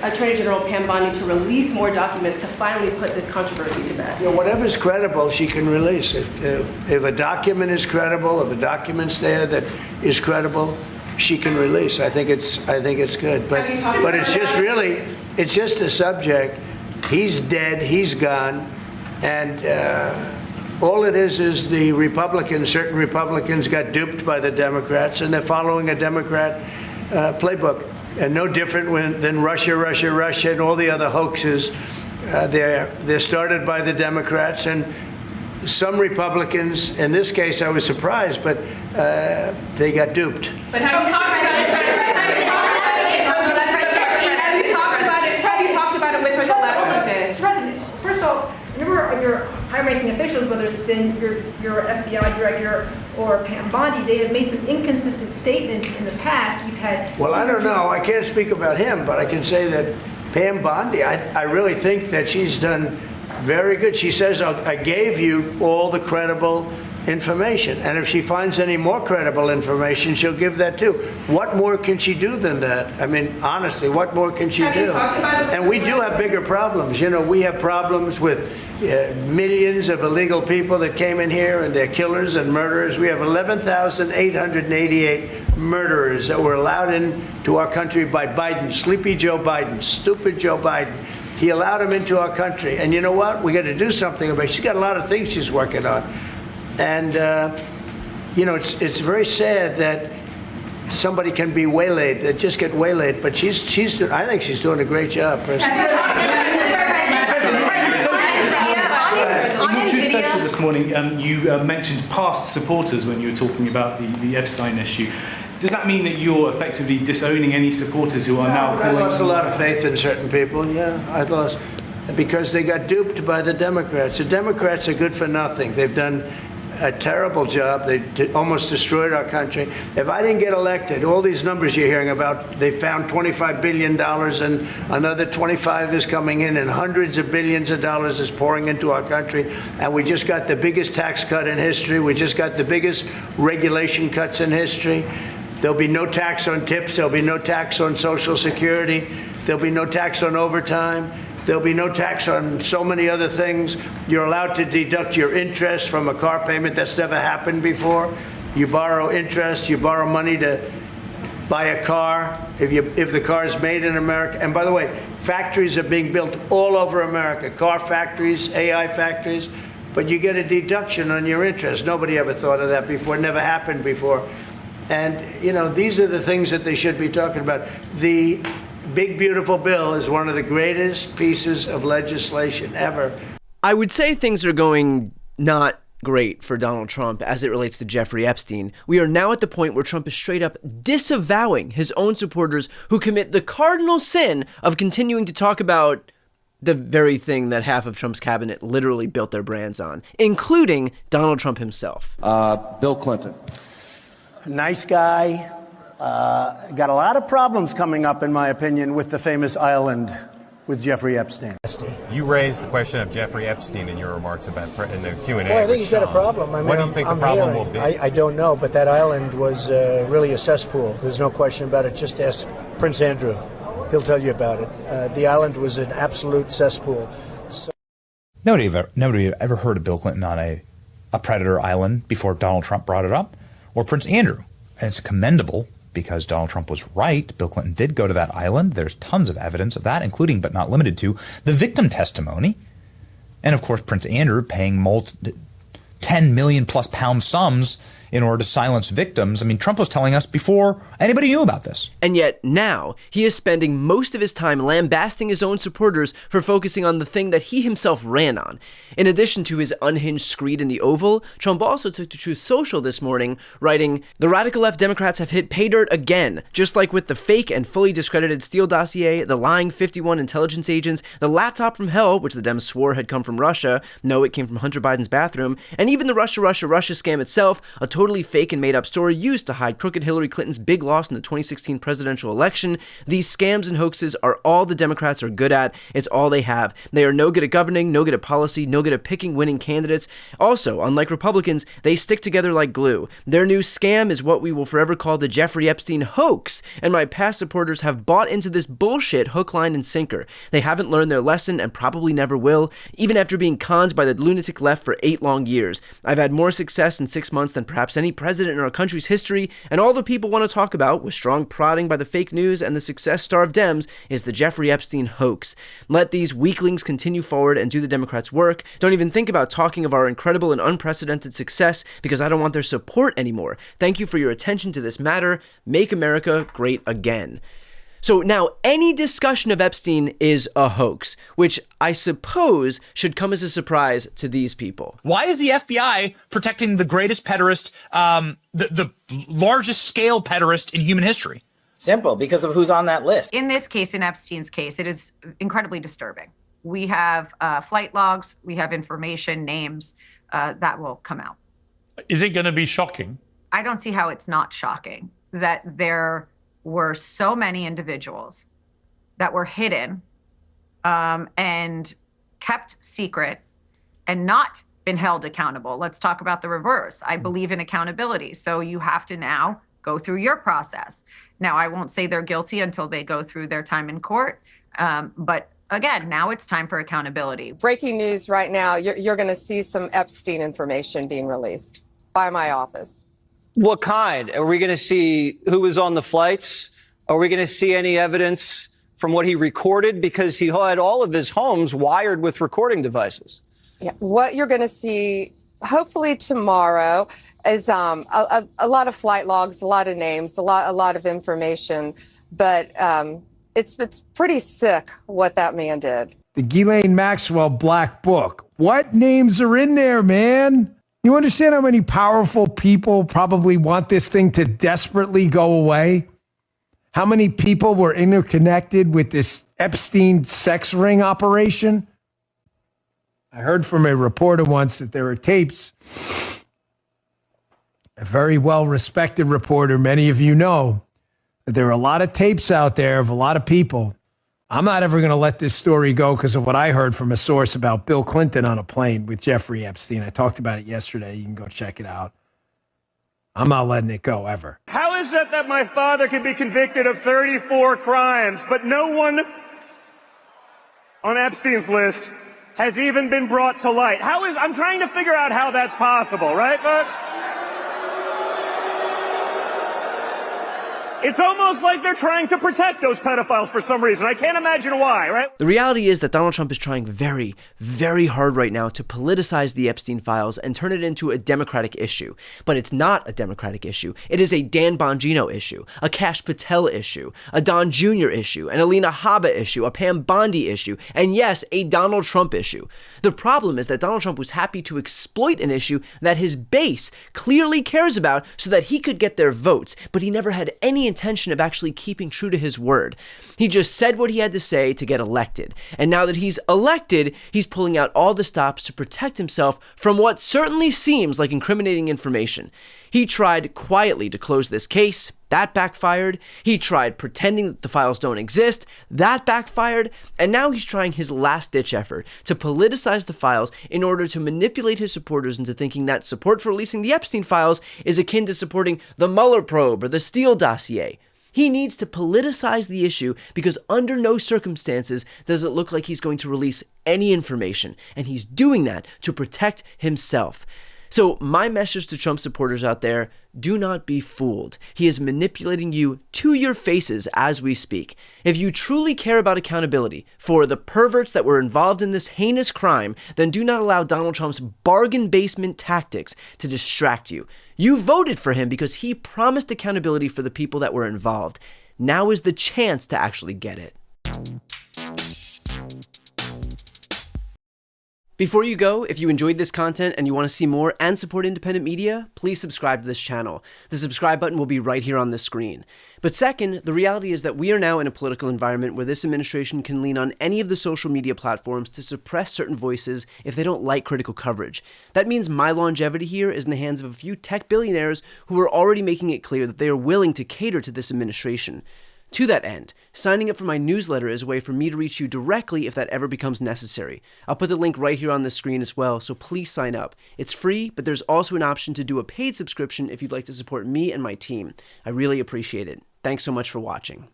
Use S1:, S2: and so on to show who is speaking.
S1: Attorney General Pam Bondi to release more documents to finally put this controversy to bed?
S2: Yeah, whatever's credible, she can release. If a document is credible, if a document's there that is credible, she can release. I think it's good. But it's just a subject. He's dead. He's gone, and all it is certain Republicans got duped by the Democrats, and they're following a Democrat playbook. And no different than Russia, and all the other hoaxes. They're started by the Democrats, and some Republicans, in this case I was surprised, but they got duped.
S1: But have you talked about it? Have you talked about it with her the last witness?
S3: President, first of all, a number of your high-ranking officials, whether it's been your FBI director or Pam Bondi, they have made some inconsistent statements in the past. You've had.
S2: Well, I don't know. I can't speak about him, but I can say that Pam Bondi, I really think that she's done very good. She says, I gave you all the credible information. And if she finds any more credible information, she'll give that too. What more can she do than that? I mean, honestly, what more can she do? And we do have bigger problems. You know, we have problems with millions of illegal people that came in here, and they're killers and murderers. We have 11,888 murderers that were allowed into our country by Biden, sleepy Joe Biden, stupid Joe Biden. He allowed them into our country. And you know what? We got to do something about it. She's got a lot of things she's working on. And, you know, it's very sad that somebody can be waylaid, that just get waylaid. But I think she's doing a great job, President.
S4: In your Truth Social this morning, you mentioned past supporters when you were talking about the Epstein issue. Does that mean that you're effectively disowning any supporters who are now calling?
S2: I lost a lot of faith in certain people, yeah. I lost, because they got duped by the Democrats. The Democrats are good for nothing. They've done a terrible job. They almost destroyed our country. If I didn't get elected, all these numbers you're hearing about, they found $25 billion and another 25 is coming in, and hundreds of billions of dollars is pouring into our country. And we just got the biggest tax cut in history. We just got the biggest regulation cuts in history. There'll be no tax on tips. There'll be no tax on Social Security. There'll be no tax on overtime. There'll be no tax on so many other things. You're allowed to deduct your interest from a car payment. That's never happened before. You borrow interest. You borrow money to buy a car if the car is made in America. And by the way, factories are being built all over America. Car factories, AI factories. But you get a deduction on your interest. Nobody ever thought of that before. Never happened before. And, you know, these are the things that they should be talking about. The Big Beautiful Bill is one of the greatest pieces of legislation ever.
S5: I would say things are going not great for Donald Trump as it relates to Jeffrey Epstein. We are now at the point where Trump is straight up disavowing his own supporters who commit the cardinal sin of continuing to talk about the very thing that half of Trump's cabinet literally built their brands on, including Donald Trump himself.
S6: Bill Clinton.
S2: Nice guy. Got a lot of problems coming up, in my opinion, with the famous island with Jeffrey Epstein.
S7: You raised the question of Jeffrey Epstein in your remarks about in the Q&A.
S8: Well, I think he's got a problem. I mean,
S7: what do you think the problem will be?
S8: I don't know, but that island was really a cesspool. There's no question about it. Just ask Prince Andrew. He'll tell you about it. The island was an absolute cesspool. So
S9: Nobody ever heard of Bill Clinton on a predator island before Donald Trump brought it up, or Prince Andrew. And it's commendable because Donald Trump was right. Bill Clinton did go to that island. There's tons of evidence of that, including but not limited to the victim testimony. And of course, Prince Andrew paying 10 million plus pound sums in order to silence victims. I mean, Trump was telling us before anybody knew about this.
S5: And yet now he is spending most of his time lambasting his own supporters for focusing on the thing that he himself ran on. In addition to his unhinged screed in the Oval, Trump also took to Truth Social this morning, writing, "The radical left Democrats have hit pay dirt again, just like with the fake and fully discredited Steele dossier, the lying 51 intelligence agents, the laptop from hell, which the Dems swore had come from Russia. No, it came from Hunter Biden's bathroom, and even the Russia scam itself, a total totally fake and made up story used to hide crooked Hillary Clinton's big loss in the 2016 presidential election. These scams and hoaxes are all the Democrats are good at. It's all they have. They are no good at governing, no good at policy, no good at picking winning candidates. Also, unlike Republicans, they stick together like glue. Their new scam is what we will forever call the Jeffrey Epstein hoax, and my past supporters have bought into this bullshit hook, line, and sinker. They haven't learned their lesson and probably never will, even after being conned by the lunatic left for 8 long years. I've had more success in 6 months than perhaps any president in our country's history, and all the people want to talk about, with strong prodding by the fake news and the success-starved Dems, is the Jeffrey Epstein hoax. Let these weaklings continue forward and do the Democrats' work. Don't even think about talking of our incredible and unprecedented success, because I don't want their support anymore. Thank you for your attention to this matter. Make America great again. So now any discussion of Epstein is a hoax, which I suppose should come as a surprise to these people.
S9: Why is the FBI protecting the greatest pederast, the largest scale pederast in human history?
S6: Simple, because of who's on that list.
S10: In this case, in Epstein's case, it is incredibly disturbing. We have flight logs, we have information, names that will come out.
S11: Is it going to be shocking?
S10: I don't see how it's not shocking that there were so many individuals that were hidden and kept secret and not been held accountable. Let's talk about the reverse. I believe in accountability. So you have to now go through your process. Now, I won't say they're guilty until they go through their time in court. But again, now it's time for accountability.
S12: Breaking news right now, you're going to see some Epstein information being released by my office.
S13: What kind? Are we going to see who was on the flights? Are we going to see any evidence from what he recorded? Because he had all of his homes wired with recording devices.
S12: Yeah, what you're going to see, hopefully tomorrow, is a lot of flight logs, a lot of names, a lot of information. But it's pretty sick what that man did.
S14: The Ghislaine Maxwell Black Book. What names are in there, man? You understand how many powerful people probably want this thing to desperately go away? How many people were interconnected with this Epstein sex ring operation? I heard from a reporter once that there are tapes. A very well-respected reporter, many of you know, that there are a lot of tapes out there of a lot of people. I'm not ever going to let this story go because of what I heard from a source about Bill Clinton on a plane with Jeffrey Epstein. I talked about it yesterday. You can go check it out. I'm not letting it go ever.
S15: How is it that my father can be convicted of 34 crimes, but no one on Epstein's list has even been brought to light? I'm trying to figure out how that's possible, right, folks? It's almost like they're trying to protect those pedophiles for some reason. I can't imagine why, right?
S5: The reality is that Donald Trump is trying very, very hard right now to politicize the Epstein files and turn it into a Democratic issue. But it's not a Democratic issue. It is a Dan Bongino issue, a Kash Patel issue, a Don Jr. issue, an Alina Habba issue, a Pam Bondi issue, and yes, a Donald Trump issue. The problem is that Donald Trump was happy to exploit an issue that his base clearly cares about so that he could get their votes, but he never had any intention of actually keeping true to his word. He just said what he had to say to get elected. And now that he's elected, he's pulling out all the stops to protect himself from what certainly seems like incriminating information. He tried quietly to close this case. That backfired. He tried pretending that the files don't exist. That backfired. And now he's trying his last-ditch effort to politicize the files in order to manipulate his supporters into thinking that support for releasing the Epstein files is akin to supporting the Mueller probe or the Steele dossier. He needs to politicize the issue because under no circumstances does it look like he's going to release any information, and he's doing that to protect himself. So my message to Trump supporters out there, do not be fooled. He is manipulating you to your faces as we speak. If you truly care about accountability for the perverts that were involved in this heinous crime, then do not allow Donald Trump's bargain basement tactics to distract you. You voted for him because he promised accountability for the people that were involved. Now is the chance to actually get it. Before you go, if you enjoyed this content and you want to see more and support independent media, please subscribe to this channel. The subscribe button will be right here on the screen. But second, the reality is that we are now in a political environment where this administration can lean on any of the social media platforms to suppress certain voices if they don't like critical coverage. That means my longevity here is in the hands of a few tech billionaires who are already making it clear that they are willing to cater to this administration. To that end, signing up for my newsletter is a way for me to reach you directly if that ever becomes necessary. I'll put the link right here on the screen as well, so please sign up. It's free, but there's also an option to do a paid subscription if you'd like to support me and my team. I really appreciate it. Thanks so much for watching.